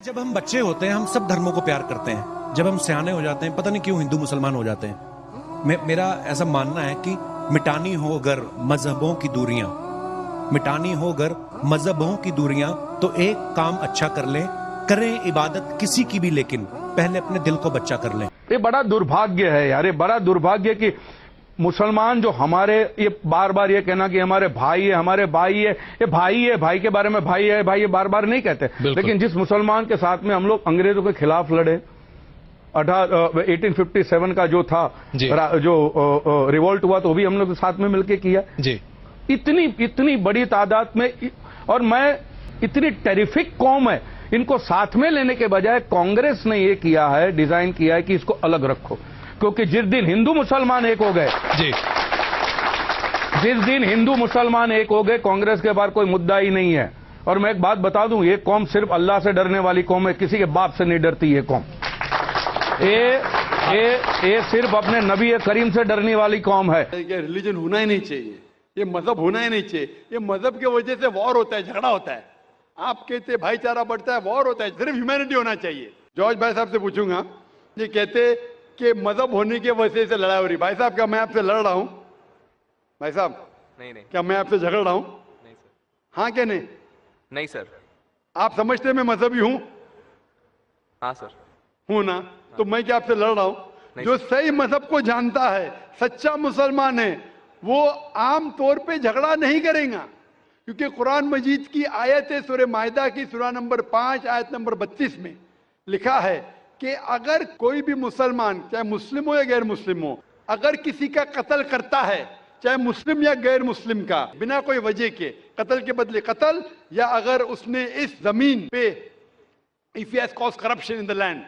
जब हम बच्चे होते हैं हम सब धर्मों को प्यार करते हैं। जब हम सियाने हो जाते हैं पता नहीं क्यों हिंदू मुसलमान हो जाते हैं। मेरा ऐसा मानना है कि मिटानी हो अगर मजहबों की दूरियां, मिटानी हो अगर मजहबों की दूरियां तो एक काम अच्छा कर लें, करें इबादत किसी की भी, लेकिन पहले अपने दिल को बच्चा कर लें। ये बड़ा दुर्भाग्य है यार, ये बड़ा दुर्भाग्य कि मुसलमान जो हमारे, ये बार बार ये कहना कि हमारे भाई है, हमारे भाई है, ये भाई है, भाई के बारे में भाई है, भाई, ये बार बार नहीं कहते। लेकिन जिस मुसलमान के साथ में हम लोग अंग्रेजों के खिलाफ लड़े, 1857 का जो था जो रिवोल्ट हुआ तो भी हम लोग साथ में मिलकर किया जी। इतनी बड़ी तादाद में, और मैं इतनी टेरिफिक कौम है, इनको साथ में लेने के बजाय कांग्रेस ने ये किया है, डिजाइन किया है कि इसको अलग रखो। क्योंकि जिस दिन हिंदू मुसलमान एक हो गए जी, जिस दिन हिंदू मुसलमान एक हो गए, कांग्रेस के बाद कोई मुद्दा ही नहीं है। और मैं एक बात बता दूं, ये कौम सिर्फ अल्लाह से डरने वाली कौम है, किसी के बाप से नहीं डरती ये कौम। ये सिर्फ अपने नबी करीम से डरने वाली कौम है। ये रिलीजन होना ही नहीं चाहिए, ये मजहब होना ही नहीं चाहिए। ये मजहब की वजह से वॉर होता है, झगड़ा होता है। आप कहते भाईचारा बढ़ता है, वॉर होता है। सिर्फ ह्यूमैनिटी होना चाहिए। जॉर्ज भाई साहब से पूछूंगा, ये कहते कि मजहब होने की वजह से लड़ाई हो रही। भाई साहब क्या मैं आपसे लड़ रहा हूं? भाई साहब नहीं क्या मैं आपसे झगड़ रहा हूं? नहीं सर। हाँ क्या नहीं? नहीं सर। आप समझते मैं मजहबी हूं? हाँ सर। हूं ना? तो मैं क्या आपसे लड़ रहा हूं? जो सही मजहब को जानता है, सच्चा मुसलमान है, वो आम तौर पे झगड़ा नहीं करेगा। क्योंकि कुरान मजीद की आयत है, सूरह माइदा की सूरा नंबर 5 आयत नंबर 32 में लिखा है कि अगर कोई भी मुसलमान, चाहे मुस्लिम हो या गैर मुस्लिम हो, अगर किसी का कत्ल करता है, चाहे मुस्लिम या गैर मुस्लिम का, बिना कोई वजह के, कत्ल के बदले कत्ल, या अगर उसने इस जमीन पे, if he has caused corruption in the land,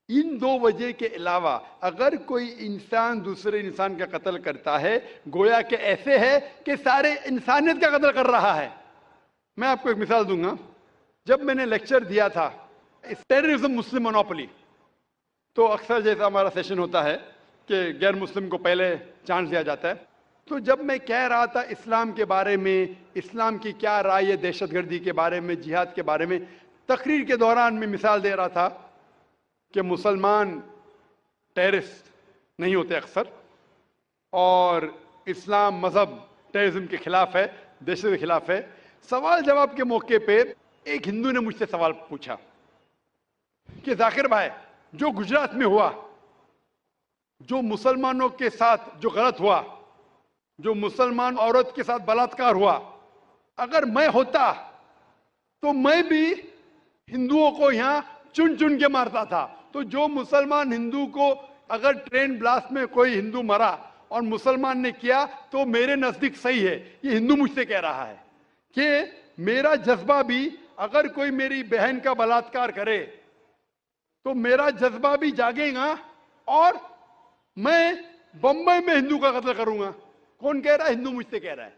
इन दो वजह के अलावा अगर कोई इंसान दूसरे इंसान का कत्ल करता है, गोया के ऐसे है कि सारे इंसानियत का कत्ल कर रहा है। मैं आपको एक मिसाल दूंगा। जब मैंने लेक्चर दिया था टेररिज्म मुस्लिम मोनोपोली, तो अक्सर जैसा हमारा सेशन होता है कि गैर मुस्लिम को पहले चांस दिया जाता है, तो जब मैं कह रहा था इस्लाम के बारे में, इस्लाम की क्या राय है दहशतगर्दी के बारे में, जिहाद के बारे में, तकरीर के दौरान मैं मिसाल दे रहा था कि मुसलमान टेररिस्ट नहीं होते अक्सर, और इस्लाम मजहब टेररिज्म के खिलाफ है, दहशत के खिलाफ है। सवाल जवाब के मौके पे एक हिंदू ने मुझसे सवाल पूछा कि जाकिर भाई, जो गुजरात में हुआ, जो मुसलमानों के साथ जो गलत हुआ, जो मुसलमान औरत के साथ बलात्कार हुआ, अगर मैं होता तो मैं भी हिंदुओं को यहां चुन चुन के मारता था। तो जो मुसलमान हिंदू को, अगर ट्रेन ब्लास्ट में कोई हिंदू मरा और मुसलमान ने किया तो मेरे नजदीक सही है। ये हिंदू मुझसे कह रहा है कि मेरा जज्बा भी, अगर कोई मेरी बहन का बलात्कार करे तो मेरा जज्बा भी जागेगा और मैं बंबई में हिंदू का कत्ल करूंगा। कौन कह रहा है? हिंदू मुझसे कह रहा है।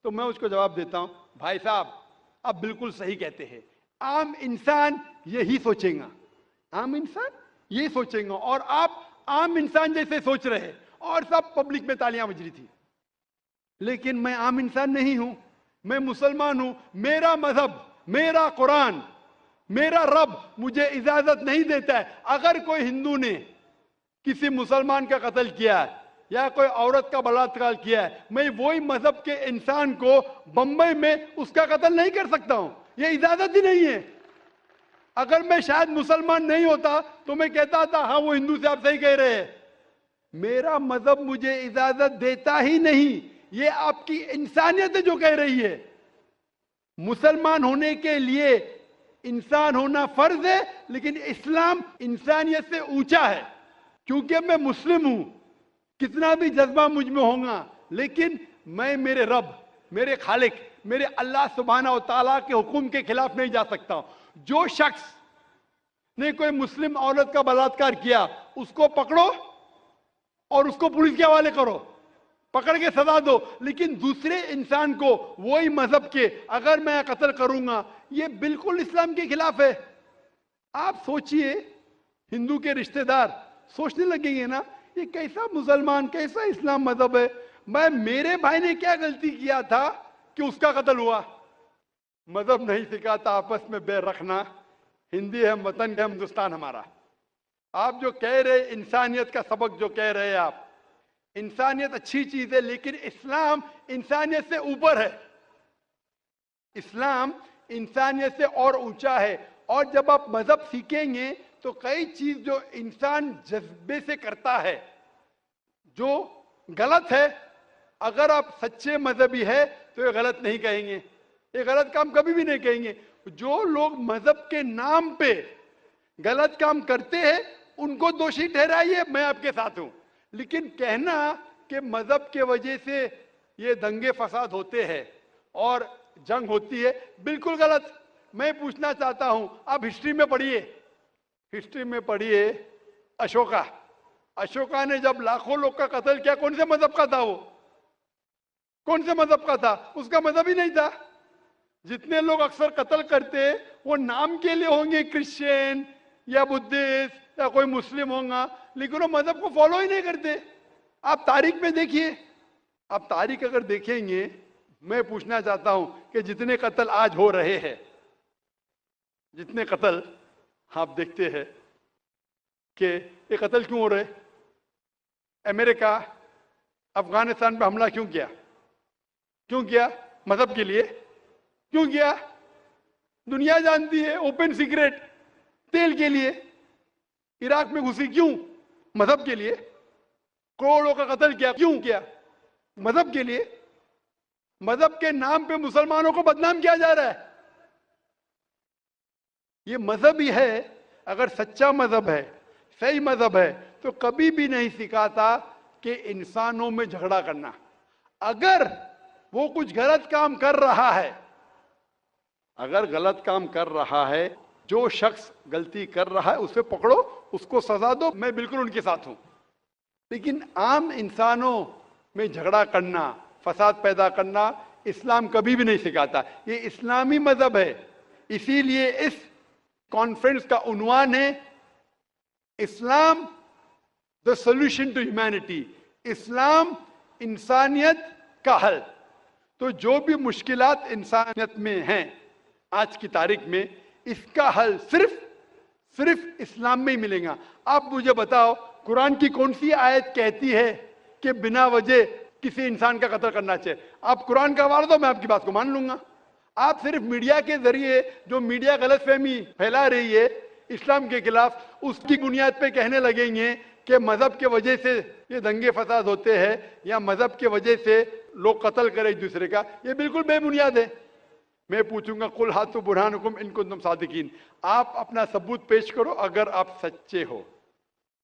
तो मैं उसको जवाब देता हूं, भाई साहब आप बिल्कुल सही कहते हैं। आम इंसान यही सोचेगा, आम इंसान यही सोचेगा, और आप आम इंसान जैसे सोच रहे, और सब पब्लिक में तालियां बज रही थी। लेकिन मैं आम इंसान नहीं हूं, मैं मुसलमान हूं। मेरा मजहब, मेरा कुरान, मेरा रब मुझे इजाजत नहीं देता है, अगर कोई हिंदू ने किसी मुसलमान का कत्ल किया है या कोई औरत का बलात्कार किया है, मैं वही मजहब के इंसान को बंबई में उसका कत्ल नहीं कर सकता हूं। यह इजाजत ही नहीं है। अगर मैं शायद मुसलमान नहीं होता तो मैं कहता था हाँ वो हिंदू से आप सही कह रहे हैं। मेरा मजहब मुझे इजाजत देता ही नहीं। ये आपकी इंसानियत है जो कह रही है। मुसलमान होने के लिए इंसान होना फर्ज है, लेकिन इस्लाम इंसानियत से ऊंचा है। क्योंकि मैं मुस्लिम हूं, कितना भी जज्बा मुझ में होगा, लेकिन मैं मेरे रब, मेरे खालिक, मेरे अल्लाह सुब्हाना व तआला के हुक्म के खिलाफ नहीं जा सकता। जो शख्स ने कोई मुस्लिम औरत का बलात्कार किया, उसको पकड़ो और उसको पुलिस के हवाले करो, पकड़ के सजा दो। लेकिन दूसरे इंसान को वही मजहब के अगर मैं कत्ल करूंगा, ये बिल्कुल इस्लाम के खिलाफ है। आप सोचिए, हिंदू के रिश्तेदार सोचने लगेंगे ना, ये कैसा मुसलमान, कैसा इस्लाम मजहब है। मैं, मेरे भाई ने क्या गलती किया था कि उसका कत्ल हुआ? मजहब नहीं सिखाता आपस में बैर रखना, हिंदी है, वतन है हिंदुस्तान हमारा। आप जो कह रहे इंसानियत का सबक जो कह रहे हैं आप, इंसानियत अच्छी चीज है, लेकिन इस्लाम इंसानियत से ऊपर है। इस्लाम इंसानियत से और ऊंचा है। और जब आप मजहब सीखेंगे तो कई चीज जो इंसान जज्बे से करता है जो गलत है, अगर आप सच्चे मजहबी है तो ये गलत नहीं कहेंगे, ये गलत काम कभी भी नहीं कहेंगे। जो लोग मजहब के नाम पे गलत काम करते हैं उनको दोषी ठहराइए, मैं आपके साथ हूं। लेकिन कहना कि मजहब के वजह से ये दंगे फसाद होते हैं और जंग होती है, बिल्कुल गलत। मैं पूछना चाहता हूं, आप हिस्ट्री में पढ़िए, हिस्ट्री में पढ़िए अशोका ने जब लाखों लोग का कत्ल किया, कौन से मजहब का था वो? कौन से मजहब का था? उसका मजहब ही नहीं था। जितने लोग अक्सर कत्ल करते वो नाम के लिए होंगे, क्रिश्चियन या बुद्धिस्ट या कोई मुस्लिम होगा, लेकिन वो मजहब को फॉलो ही नहीं करते। आप तारीख में देखिए, आप तारीख अगर देखेंगे, मैं पूछना चाहता हूं कि जितने कत्ल आज हो रहे हैं, जितने कत्ल आप देखते हैं कि ये कत्ल क्यों हो रहे? अमेरिका अफगानिस्तान पे हमला क्यों किया? क्यों किया? मजहब के लिए। क्यों किया? दुनिया जानती है, ओपन सीक्रेट, तेल के लिए। इराक में घुसी क्यों? मजहब के लिए। करोड़ों का कत्ल किया, क्यों किया? मजहब के लिए। मजहब के नाम पे मुसलमानों को बदनाम किया जा रहा है। ये मजहब ही है। अगर सच्चा मजहब है, सही मजहब है, तो कभी भी नहीं सिखाता कि इंसानों में झगड़ा करना। अगर वो कुछ गलत काम कर रहा है, अगर गलत काम कर रहा है, जो शख्स गलती कर रहा है उसे पकड़ो, उसको सजा दो, मैं बिल्कुल उनके साथ हूं। लेकिन आम इंसानों में झगड़ा करना, फसाद पैदा करना इस्लाम कभी भी नहीं सिखाता। ये इस्लामी मजहब है। इसीलिए इस कॉन्फ्रेंस का उन्वान है Islam the solution to humanity, इस्लाम इंसानियत का हल। तो जो भी मुश्किलात इंसानियत में हैं आज की तारीख में, इसका हल सिर्फ इस्लाम में ही मिलेगा। आप मुझे बताओ, कुरान की कौन सी आयत कहती है कि बिना वजह किसी इंसान का कत्ल करना चाहिए? आप कुरान का हवाला दो, मैं आपकी बात को मान लूंगा। आप सिर्फ मीडिया के जरिए, जो मीडिया गलतफहमी फैला रही है इस्लाम के खिलाफ, उसकी बुनियाद पे कहने लगेंगे कि मजहब के वजह से ये दंगे फसाद होते हैं या मजहब के वजह से लोग कत्ल करें एक दूसरे का। ये बिल्कुल बेबुनियाद है। मैं पूछूंगा, कुल हाथु बुरहानुकुम इन कुंतुम सादिकीन, आप अपना सबूत पेश करो अगर आप सच्चे हो।